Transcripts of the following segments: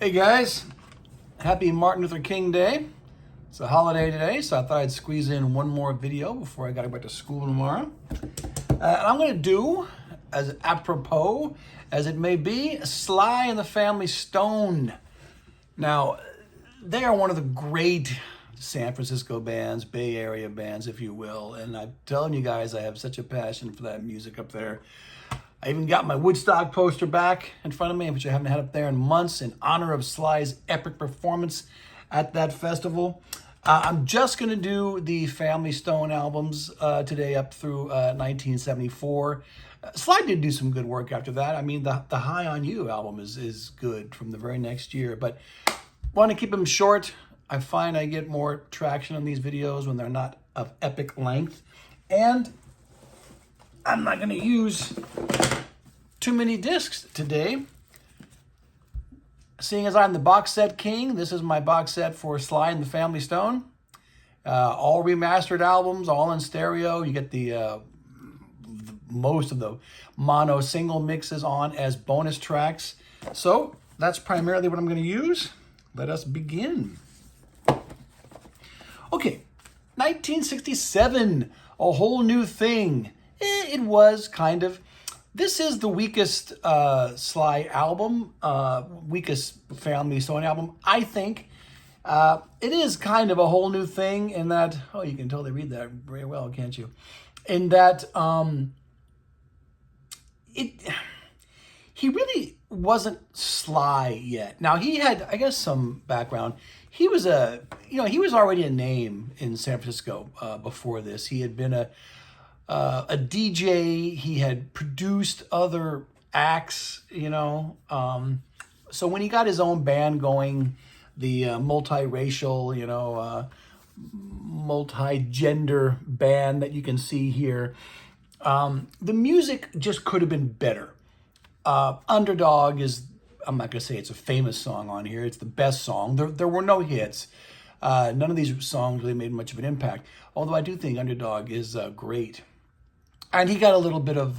Hey guys, happy Martin Luther King Day. It's a holiday today, so I thought I'd squeeze in one more video before I gotta go back to school tomorrow. And I'm gonna do, as apropos as it may be, Sly and the Family Stone. Now, they are one of the great San Francisco bands, Bay Area bands, if you will. And I'm telling you guys, I have such a passion for that music up there. I even got my Woodstock poster back in front of me, which I haven't had up there in months, in honor of Sly's epic performance at that festival. I'm just going to do the Family Stone albums today up through 1974. Sly did do some good work after that. I mean, the High on You album is good from the very next year, but want to keep them short. I find I get more traction on these videos when they're not of epic length. And I'm not going to use too many discs today. Seeing as I'm the box set king, this is my box set for Sly and the Family Stone. All remastered albums, all in stereo. You get the most of the mono single mixes on as bonus tracks. So that's primarily what I'm going to use. Let us begin. Okay, 1967, A Whole New Thing. It was kind of. This is the weakest Sly album, weakest Family Stone album, I think. It is kind of a whole new thing in that, oh, you can totally read that very well, can't you? In that he really wasn't Sly yet. Now, he had, I guess, some background. He was he was already a name in San Francisco before this. He had been a DJ. He had produced other acts, so when he got his own band going, the multiracial, multi-gender band that you can see here, the music just could have been better. Underdog is, I'm not going to say it's a famous song on here. It's the best song. There were no hits. None of these songs really made much of an impact, although I do think Underdog is great. And he got a little bit of,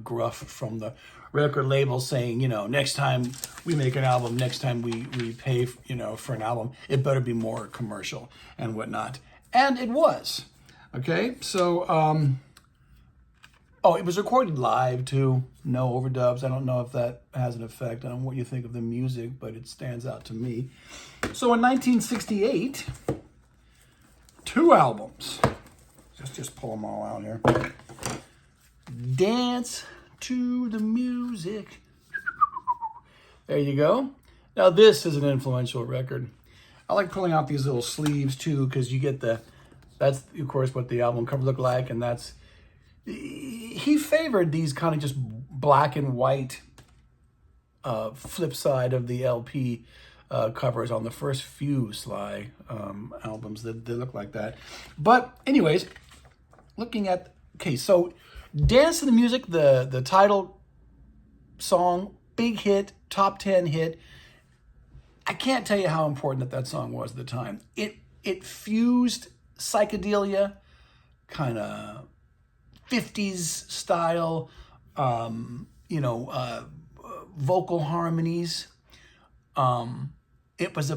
gruff from the record label saying, next time we make an album, next time we pay, for an album, it better be more commercial and whatnot. And it was. Okay, so, it was recorded live too. No overdubs. I don't know if that has an effect on what you think of the music, but it stands out to me. So in 1968, 2 albums. Let's just pull them all out here. Dance to the music. There you go. Now this is an influential record. I like pulling out these little sleeves too, because you get that's of course what the album cover looked like, and he favored these kind of just black and white flip side of the LP covers on the first few Sly albums that they look like that. But anyways, looking at, so Dance to the Music, the title song, big hit, top 10 hit. I can't tell you how important that song was at the time. It fused psychedelia, kind of 50s style, vocal harmonies. It was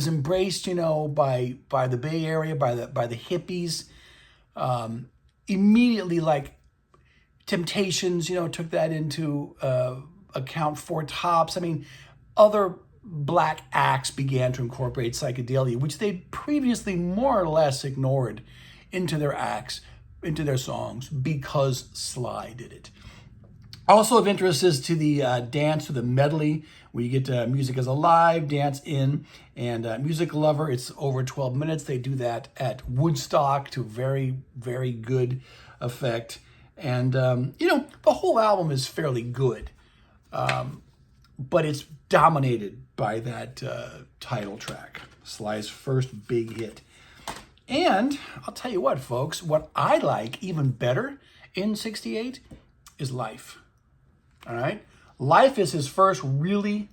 embraced, by the Bay Area, by the hippies. Immediately, like Temptations, took that into account. Four Tops. I mean, other black acts began to incorporate psychedelia, which they previously more or less ignored into their acts, into their songs, because Sly did it. Also of interest is to the dance, to the medley, where you get Music is Alive, Dance In, and Music Lover. It's over 12 minutes. They do that at Woodstock to very, very good effect. And, the whole album is fairly good, but it's dominated by that title track, Sly's first big hit. And I'll tell you what, folks, what I like even better in 68 is Life. All right? Life is his first really,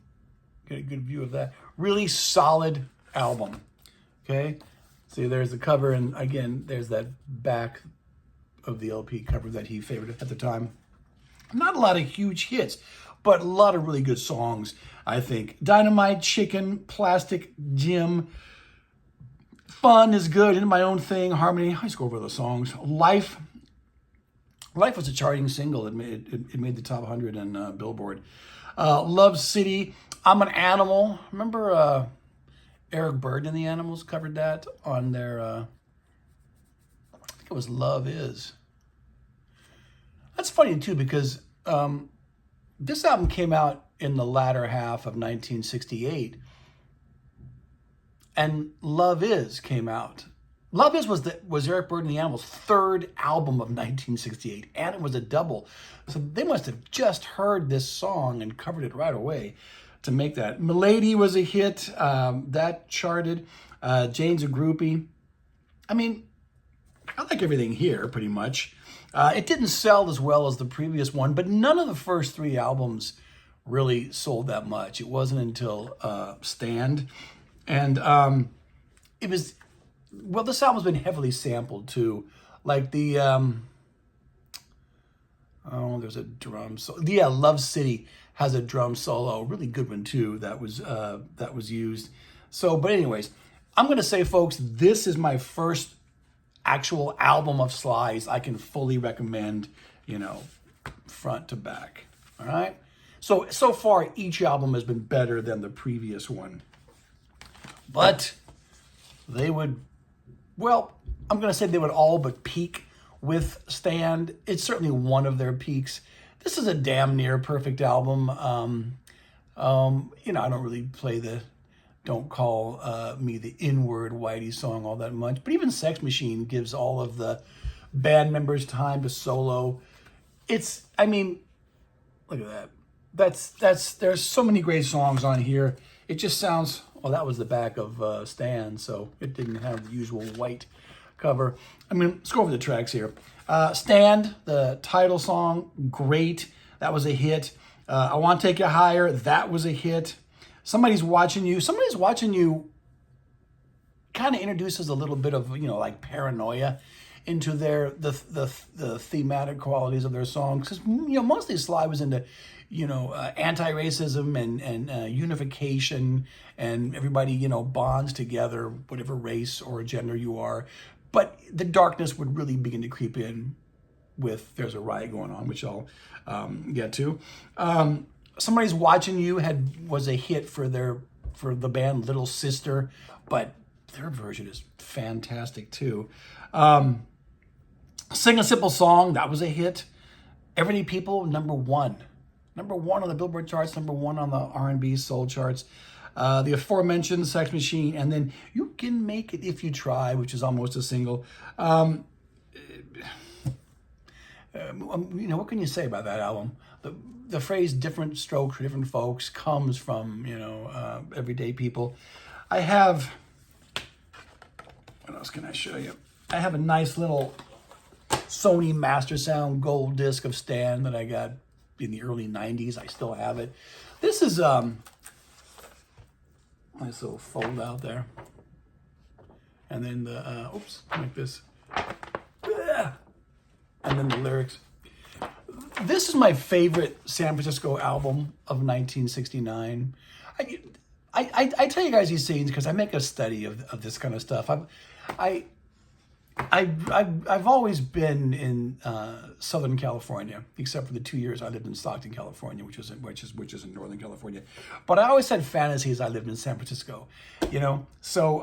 get a good view of that, really solid album. Okay? See, there's the cover, and again, there's that back of the LP cover that he favored at the time. Not a lot of huge hits, but a lot of really good songs, I think. Dynamite, Chicken, Plastic, Jim, Fun is good, In My Own Thing, Harmony. I just go over those songs. Life was a charting single. It made the top 100 in Billboard. Love City, I'm an Animal. Remember Eric Burdon and the Animals covered that on their, I think it was Love Is. That's funny too, because this album came out in the latter half of 1968, and Love Is came out. Love Is was Eric Burdon and the Animals' third album of 1968, and it was a double. So they must have just heard this song and covered it right away to make that. Milady was a hit. That charted. Jane's a Groupie. I mean, I like everything here, pretty much. It didn't sell as well as the previous one, but none of the first three albums really sold that much. It wasn't until Stand. And it was... Well, this album's been heavily sampled too. Like the, there's a drum solo. Yeah, Love City has a drum solo, a really good one too, that was used. So, but anyways, I'm going to say, folks, this is my first actual album of Sly's I can fully recommend, front to back. All right? So far, each album has been better than the previous one. But they would... Well, I'm going to say they would all but peak with Stand. It's certainly one of their peaks. This is a damn near perfect album. I don't really play the Don't Call Me the N-Word Whitey song all that much. But even Sex Machine gives all of the band members time to solo. Look at that. There's so many great songs on here. It just sounds... Well, that was the back of Stan, so it didn't have the usual white cover. Let's go over the tracks here. Stand, the title song, great. That was a hit. I Want to Take You Higher, that was a hit. Somebody's Watching You kind of introduces a little bit of, like paranoia into the thematic qualities of their songs. Because, mostly Sly was into... anti-racism and unification, and everybody, bonds together, whatever race or gender you are. But the darkness would really begin to creep in with There's a Riot Going On, which I'll get to. Somebody's Watching You was a hit for the band Little Sister, but their version is fantastic too. Sing a Simple Song, that was a hit. Everyday People, number one on the Billboard charts, number one on the R&B soul charts. The aforementioned Sex Machine, and then You Can Make It If You Try, which is almost a single. What can you say about that album? The phrase "different strokes for different folks" comes from everyday people. I have... What else can I show you? I have a nice little Sony Master Sound gold disc of Stan that I got in the early 90s. I still have it. This is nice little fold out there. And then the, like this. And then the lyrics. This is my favorite San Francisco album of 1969. I tell you guys these scenes because I make a study of this kind of stuff. I've always been in Southern California, except for the 2 years I lived in Stockton, California, which is in Northern California. But I always had fantasies I lived in San Francisco, So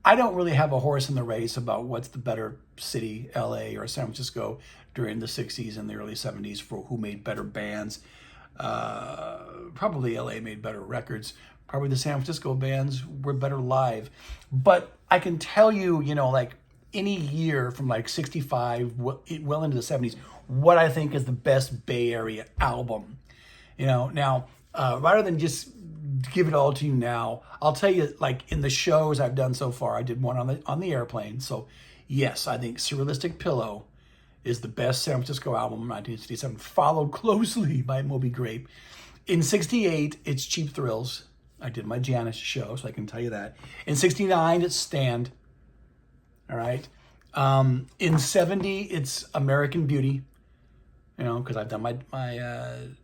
I don't really have a horse in the race about what's the better city, LA or San Francisco, during the 60s and the early 70s for who made better bands. Probably LA made better records. Probably the San Francisco bands were better live. But I can tell you, like any year from like 65 well into the 70s, what I think is the best Bay Area album. Now, rather than just give it all to you now, I'll tell you, like in the shows I've done so far, I did one on the airplane. So yes, I think Surrealistic Pillow is the best San Francisco album of 1967, followed closely by Moby Grape. In 68, it's Cheap Thrills. I did my Janis show, so I can tell you that. In 69, it's Stand. All right. In 70, it's American Beauty. you know, because I've done my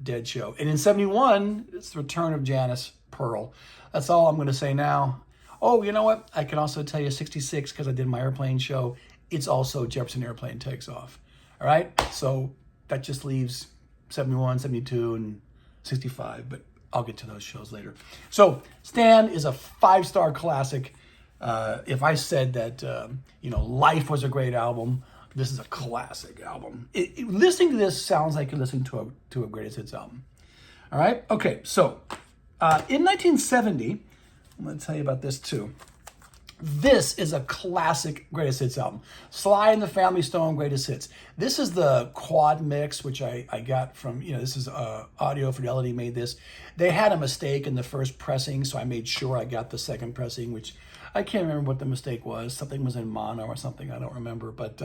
Dead show. And in 71, it's the return of Janice Pearl. That's all I'm going to say now. Oh, you know what? I can also tell you 66, because I did my airplane show. It's also Jefferson Airplane Takes Off. All right? So that just leaves 71, 72, and 65, but I'll get to those shows later. So Stand is a 5-star classic. If I said that, you know, Life was a great album, this is a classic album. Listening to this sounds like you're listening to a greatest hits album. All right? Okay, so in 1970, I'm going to tell you about this too. This is a classic greatest hits album. Sly and the Family Stone greatest hits. This is the quad mix, which I got from, you know, this is Audio Fidelity made this. They had a mistake in the first pressing, so I made sure I got the second pressing, which I can't remember what the mistake was. Something was in mono or something, I don't remember. But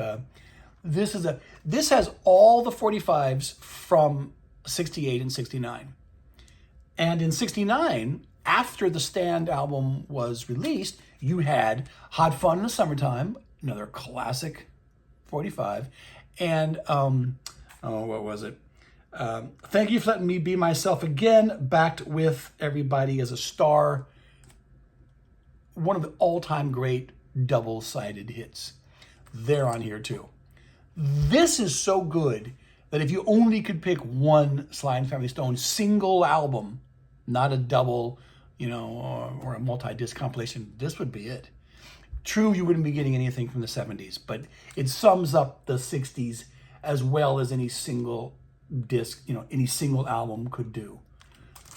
this has all the 45s from 68 and 69. And in 69, after the Stand album was released, you had Hot Fun in the Summertime, another classic 45, and what was it? Thank You for Letting Me Be Myself Again, backed with Everybody as a Star. One of the all-time great double-sided hits. They're on here too. This is so good that if you only could pick one Sly and Family Stone single album, not a double, you know, or a multi-disc compilation, this would be it. True, you wouldn't be getting anything from the 70s, but it sums up the 60s as well as any single disc, you know, any single album could do.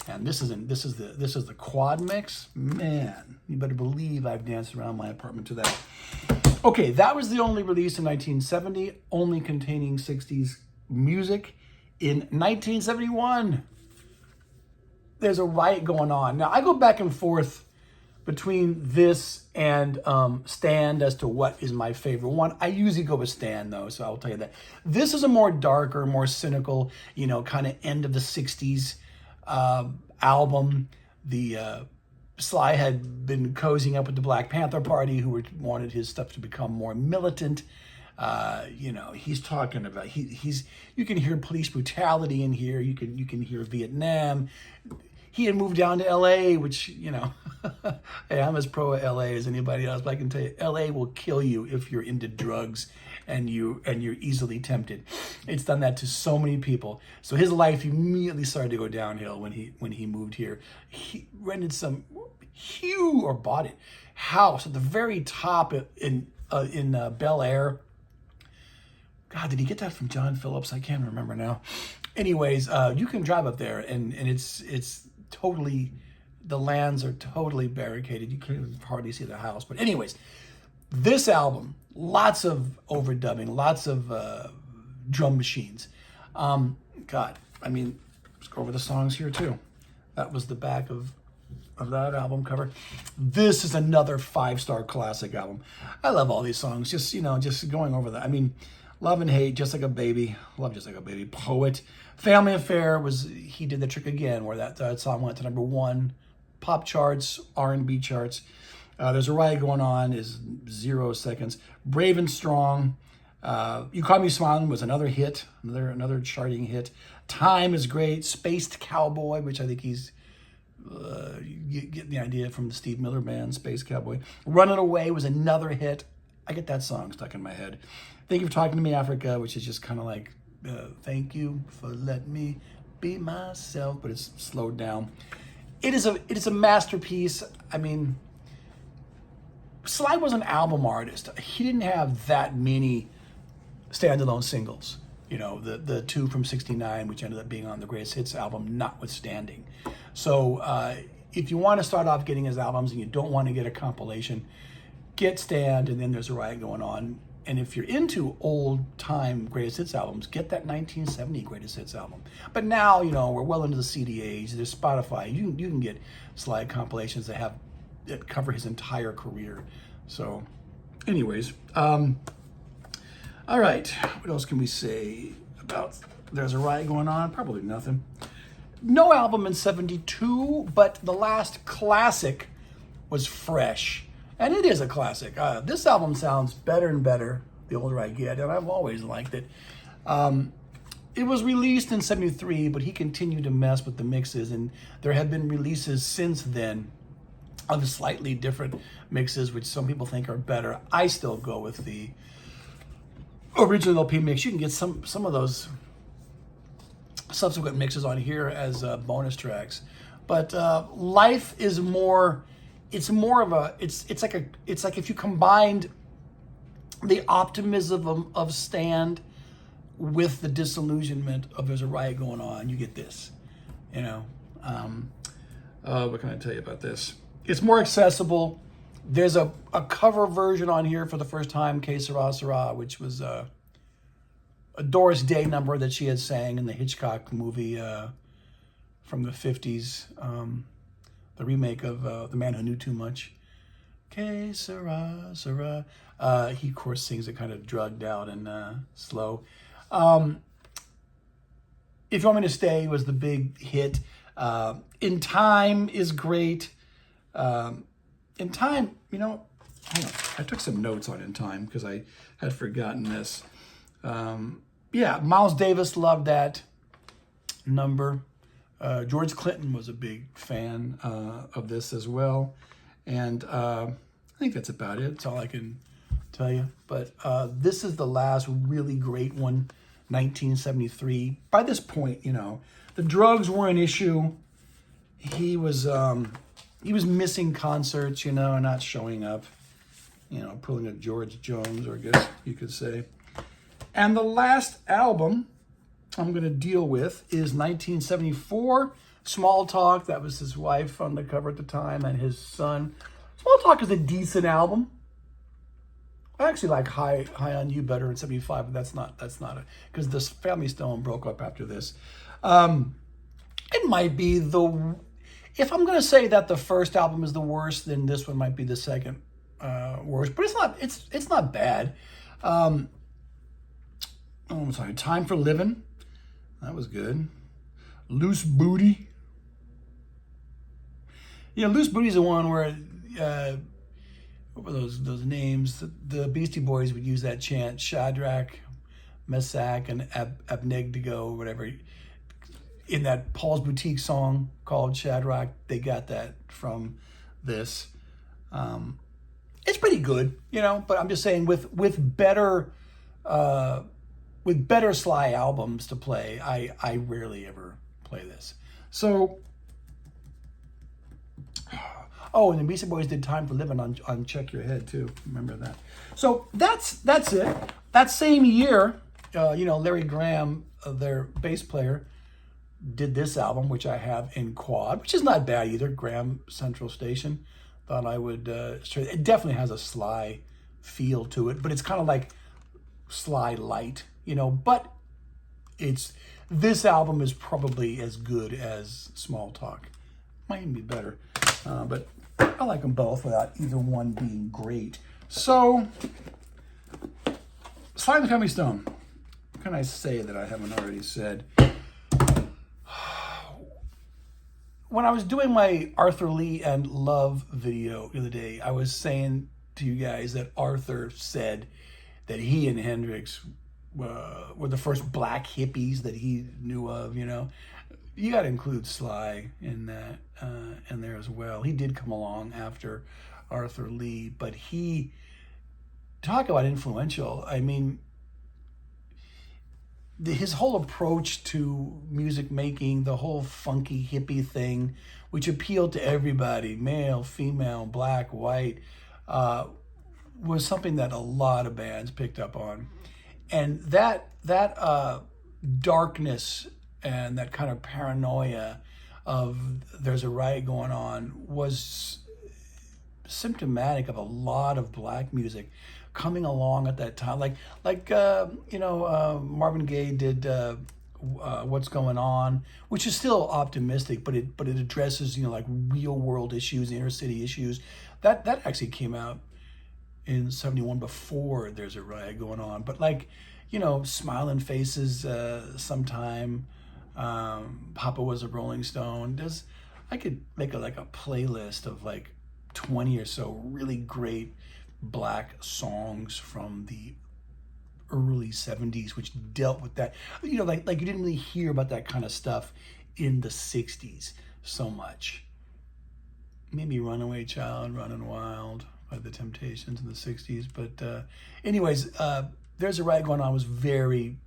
And this is the quad mix. Man, you better believe I've danced around my apartment to that. Okay, that was the only release in 1970, only containing 60s music. In 1971, there's a riot going on. Now, I go back and forth between this and Stand as to what is my favorite one. I usually go with Stand, though, so I'll tell you that. This is a more darker, more cynical, you know, kind of end of the 60s album. The Sly had been cozying up with the Black Panther Party, who wanted his stuff to become more militant. You know, he's talking about he's you can hear police brutality in here. You can hear Vietnam. He had moved down to L.A., which, you know, hey, I'm as pro L.A. as anybody else, but I can tell you, L.A. will kill you if you're into drugs and you're easily tempted. It's done that to so many people. So his life immediately started to go downhill when he moved here. He rented some huge, or bought it, house at the very top in Bel Air. God, did he get that from John Phillips? I can't remember now. Anyways, you can drive up there, and it's totally, the lands are totally barricaded. You can't hardly see the house. But anyways, this album, lots of overdubbing, lots of drum machines. God, I mean, let's go over the songs here too. That was the back of that album cover. This is another 5-star classic album. I love all these songs. Just, you know, just going over that. I mean, Love and Hate, Just Like a Baby, Love Just Like a Baby, Poet. Family Affair he did the trick again, where that song went to #1, pop charts, R&B charts. There's a Riot Going On is 0 seconds. Brave and Strong. You Caught Me Smiling was another hit, another charting hit. Time is great. Spaced Cowboy, which I think he's, you get the idea from the Steve Miller Band, Space Cowboy. Running Away was another hit. I get that song stuck in my head. Thank You for Talking to Me, Africa, which is just kind of like, thank you for letting me be myself, but it's slowed down. It is a masterpiece. I mean, Sly was an album artist. He didn't have that many standalone singles. You know, the two from 69, which ended up being on the Greatest Hits album, notwithstanding. So if you want to start off getting his albums and you don't want to get a compilation, get Stand, and then there's a Riot Going On. And if you're into old-time Greatest Hits albums, get that 1970 Greatest Hits album. But now, you know, we're well into the CD age. There's Spotify. You can get Sly compilations that cover his entire career. So, anyways, all right. What else can we say about There's a Riot Going On? Probably nothing. No album in 72, but the last classic was Fresh. And it is a classic. This album sounds better and better the older I get, and I've always liked it. it was released in 73, but he continued to mess with the mixes, and there have been releases since then of slightly different mixes, which some people think are better. I still go with the original LP mix. You can get some of those subsequent mixes on here as bonus tracks. But Life is more, it's more of a, it's like if you combined the optimism of Stand with the disillusionment of There's a Riot Going On, you get this, you know. What can I tell you about this? It's more accessible. There's a cover version on here for the first time, Que Sera Sera, which was a Doris Day number that she had sang in the Hitchcock movie from the 50s, the remake of The Man Who Knew Too Much. Que Sera Sera. He, of course, sings it kind of drugged out and slow. If You Want Me to Stay was the big hit. In Time is great. In Time, you know, hang on. I took some notes on In Time because I had forgotten this. Yeah, Miles Davis loved that number. George Clinton was a big fan of this as well. And I think that's about it. That's all I can tell you. But this is the last really great one, 1973. By this point, you know, the drugs were an issue. He was missing concerts, you know, and not showing up, you know, pulling a George Jones, or I guess you could say. And the last album I'm going to deal with is 1974, Small Talk. That was his wife on the cover at the time, and his son. Small Talk is a decent album. I actually like High on You better in 75, but that's not it, because the Family Stone broke up after this. It might be if I'm going to say that the first album is the worst, then this one might be the second worst. But it's not bad. I'm sorry. Time for Living. That was good. Loose Booty. Yeah, Loose Booty's the one where what were those names? The Beastie Boys would use that chant, Shadrach, Meshach, and Abednego, whatever. In that Paul's Boutique song called Shadrach, they got that from this. It's pretty good, you know. But I'm just saying, with better Sly albums to play, I rarely ever play this. So, oh, and the Beastie Boys did Time for Living on Check Your Head too. Remember that. So that's it. That same year, you know, Larry Graham, their bass player, did this album, which I have in quad, which is not bad either. Graham Central Station. Thought I would. It definitely has a Sly feel to it, but it's kind of like Sly light, you know. But this album is probably as good as Small Talk. Might even be better, but I like them both without either one being great. So, Sly The Family Stone. What can I say that I haven't already said? When I was doing my Arthur Lee and Love video the other day, I was saying to you guys that Arthur said that he and Hendrix were the first black hippies that he knew of, you know. You got to include Sly in that, in there as well. He did come along after Arthur Lee, but talk about influential. I mean, his whole approach to music making, the whole funky hippie thing, which appealed to everybody, male, female, black, white, was something that a lot of bands picked up on. And that darkness and that kind of paranoia of There's a Riot Going On was symptomatic of a lot of black music coming along at that time. Like Marvin Gaye did What's Going On, which is still optimistic, but it addresses, you know, like real world issues, inner city issues. That actually came out in 71 before There's a Riot Going On. But like, you know, Smiling Faces, Sometime, Papa Was a Rolling Stone. I could make a playlist of like 20 or so really great black songs from the early 70s, which dealt with that. You know, like you didn't really hear about that kind of stuff in the 60s so much. Maybe Runaway Child, Running Wild by the Temptations in the 60s. But anyways, There's a Riot Going On was very,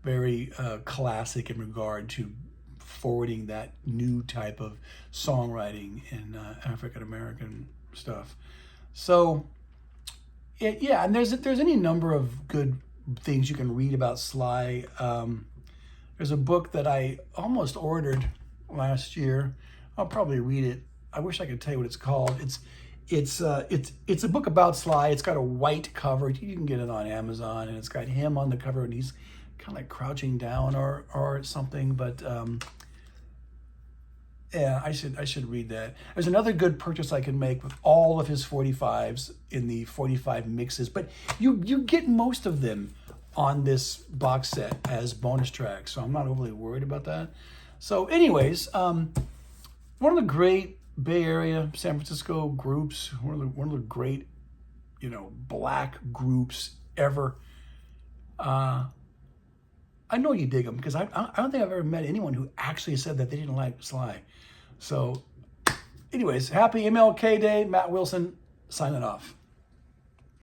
very classic in regard to forwarding that new type of songwriting in African American stuff. So, yeah, and there's any number of good things you can read about Sly. There's a book that I almost ordered last year. I'll probably read it. I wish I could tell you what it's called. It's a book about Sly. It's got a white cover. You can get it on Amazon, and it's got him on the cover, and he's kind of like crouching down or something. But yeah, I should read that. There's another good purchase I can make with all of his 45s in the 45 mixes, but you get most of them on this box set as bonus tracks, so I'm not overly worried about that. So anyways, one of the great Bay Area, San Francisco groups, one of the great, black groups ever. I know you dig them because I don't think I've ever met anyone who actually said that they didn't like Sly. So anyways, happy MLK Day. Matt Wilson signing off.